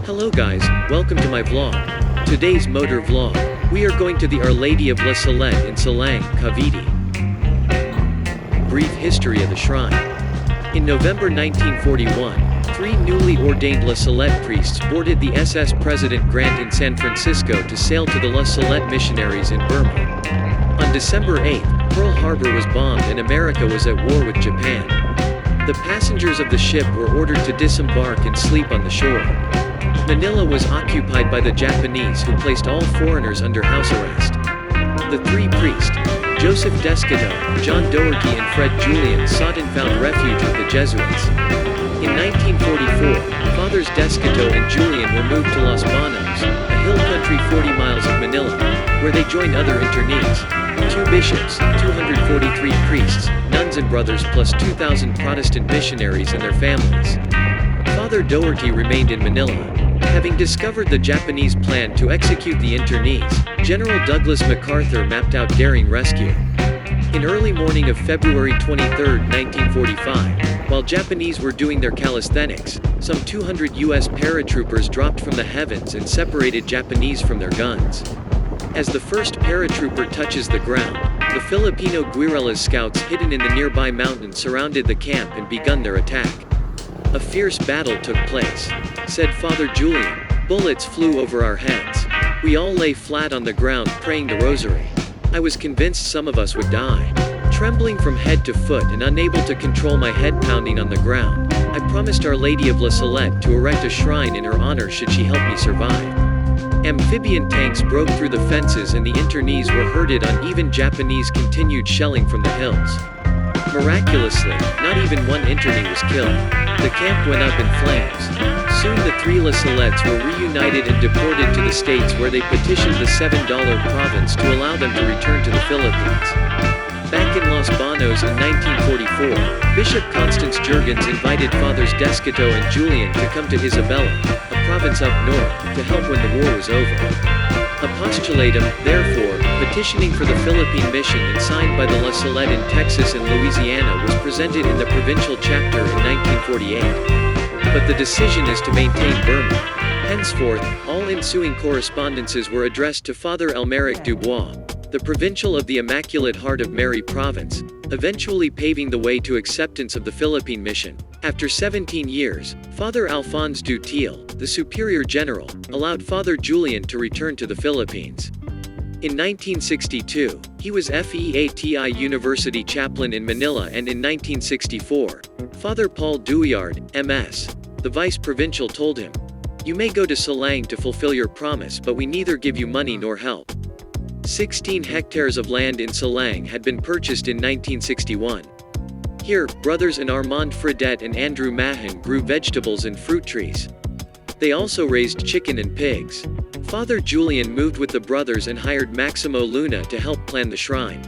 Hello guys, welcome to my vlog. Today's motor vlog. We are going to the Our Lady of La Salette in Silang, Cavite. Brief history of the shrine. In November 1941, three newly ordained La Salette priests boarded the SS President Grant in San Francisco to sail to the La Salette missionaries in Burma. On December 8, Pearl Harbor was bombed and America was at war with Japan. The passengers of the ship were ordered to disembark and sleep on the shore. Manila was occupied by the Japanese, who placed all foreigners under house arrest. The three priests, Joseph Descato, John Doherty and Fred Julian, sought and found refuge with the Jesuits. In 1944, Fathers Descato and Julian were moved to Los Banos, a hill country 40 miles of Manila, where they joined other internees, 2 bishops, 243 priests, nuns and brothers plus 2,000 Protestant missionaries and their families. Father Doherty remained in Manila. Having discovered the Japanese plan to execute the internees, General Douglas MacArthur mapped out daring rescue. In early morning of February 23, 1945, while Japanese were doing their calisthenics, some 200 U.S. paratroopers dropped from the heavens and separated Japanese from their guns. As the first paratrooper touches the ground, the Filipino guerrilla scouts hidden in the nearby mountains surrounded the camp and begun their attack. A fierce battle took place. Said Father Julian, "Bullets flew over our heads. We all lay flat on the ground praying the rosary. I was convinced some of us would die. Trembling from head to foot and unable to control my head pounding on the ground, I promised Our Lady of La Salette to erect a shrine in her honor should she help me survive." Amphibian tanks broke through the fences and the internees were herded on. Even Japanese continued shelling from the hills. Miraculously, not even one internee was killed. The camp went up in flames. Soon the three La Salettes were reunited and deported to the States, where they petitioned the $7 province to allow them to return to the Philippines. Back in Los Banos in 1944, Bishop Constance Jurgens invited Fathers Descato and Julian to come to Isabela, a province up north, to help when the war was over. A postulatum, therefore, petitioning for the Philippine mission and signed by the La Salette in Texas and Louisiana was presented in the provincial chapter in 1948. But the decision is to maintain Burma. Henceforth, all ensuing correspondences were addressed to Father Elmeric Dubois, the provincial of the Immaculate Heart of Mary province, eventually paving the way to acceptance of the Philippine mission. After 17 years, Father Alphonse Dutil, the Superior General, allowed Father Julian to return to the Philippines. In 1962, he was FEATI University chaplain in Manila, and in 1964, Father Paul Douillard, MS, the vice provincial, told him, "You may go to Silang to fulfill your promise, but we neither give you money nor help." 16 hectares of land in Silang had been purchased in 1961. Here, brothers and Armand Fredette and Andrew Mahan grew vegetables and fruit trees. They also raised chicken and pigs. Father Julian moved with the brothers and hired Maximo Luna to help plan the shrine.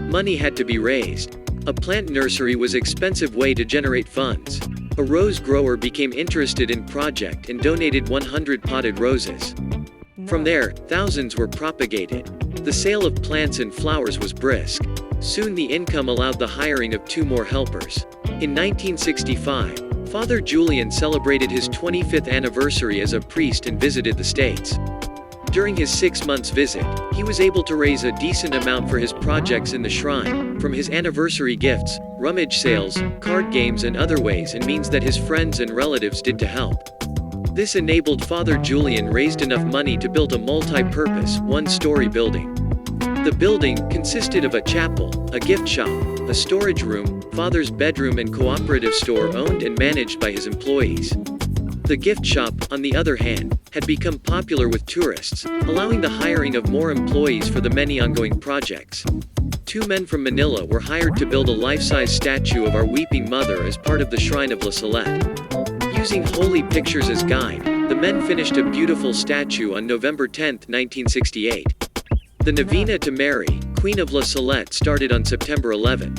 Money had to be raised. A plant nursery was an expensive way to generate funds. A rose grower became interested in project and donated 100 potted roses. From there, thousands were propagated. The sale of plants and flowers was brisk. Soon the income allowed the hiring of 2 more helpers. In 1965, Father Julian celebrated his 25th anniversary as a priest and visited the States. During his 6 months visit, he was able to raise a decent amount for his projects in the shrine, from his anniversary gifts, rummage sales, card games and other ways and means that his friends and relatives did to help. This enabled Father Julian raised enough money to build a multi-purpose, 1-story building. The building consisted of a chapel, a gift shop, a storage room, Father's bedroom and cooperative store owned and managed by his employees. The gift shop, on the other hand, had become popular with tourists, allowing the hiring of more employees for the many ongoing projects. 2 men from Manila were hired to build a life-size statue of Our Weeping Mother as part of the Shrine of La Salette. Using holy pictures as guide, the men finished a beautiful statue on November 10, 1968. The Novena to Mary, Queen of La Salette, started on September 11.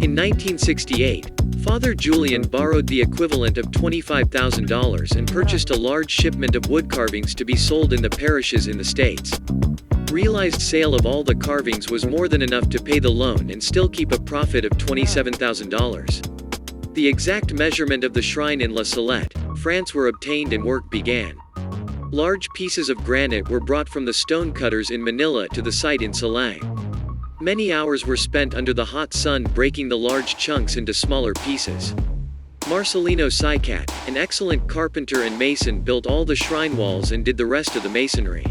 In 1968, Father Julian borrowed the equivalent of $25,000 and purchased a large shipment of wood carvings to be sold in the parishes in the States. Realized sale of all the carvings was more than enough to pay the loan and still keep a profit of $27,000. The exact measurement of the shrine in La Salette, France were obtained and work began. Large pieces of granite were brought from the stone cutters in Manila to the site in Silang. Many hours were spent under the hot sun breaking the large chunks into smaller pieces. Marcelino Sicat, an excellent carpenter and mason, built all the shrine walls and did the rest of the masonry.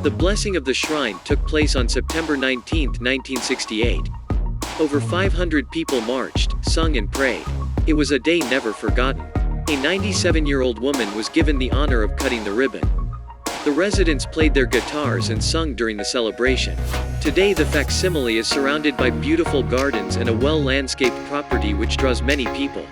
The blessing of the shrine took place on September 19, 1968. Over 500 people marched, sung and prayed. It was a day never forgotten. A 97-year-old woman was given the honor of cutting the ribbon. The residents played their guitars and sung during the celebration. Today the facsimile is surrounded by beautiful gardens and a well-landscaped property which draws many people.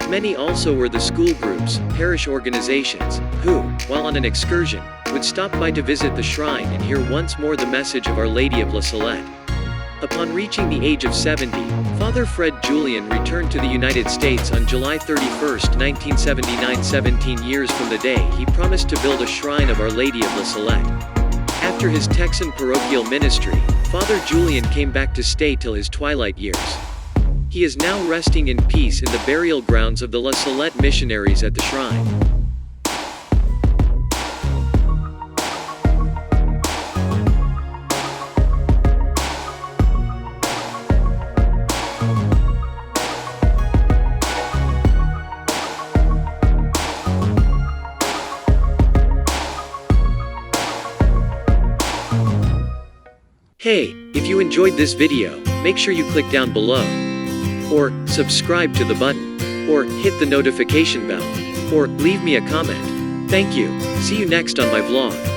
Many also were the school groups, parish organizations, who, while on an excursion, would stop by to visit the shrine and hear once more the message of Our Lady of La Salette. Upon reaching the age of 70, Father Fred Julian returned to the United States on July 31, 1979, 17 years from the day he promised to build a shrine of Our Lady of La Salette. After his Texan parochial ministry, Father Julian came back to stay till his twilight years. He is now resting in peace in the burial grounds of the La Salette missionaries at the shrine. Hey, if you enjoyed this video, make sure you click down below. Or, subscribe to the button. Or, hit the notification bell. Or, leave me a comment. Thank you. See you next on my vlog.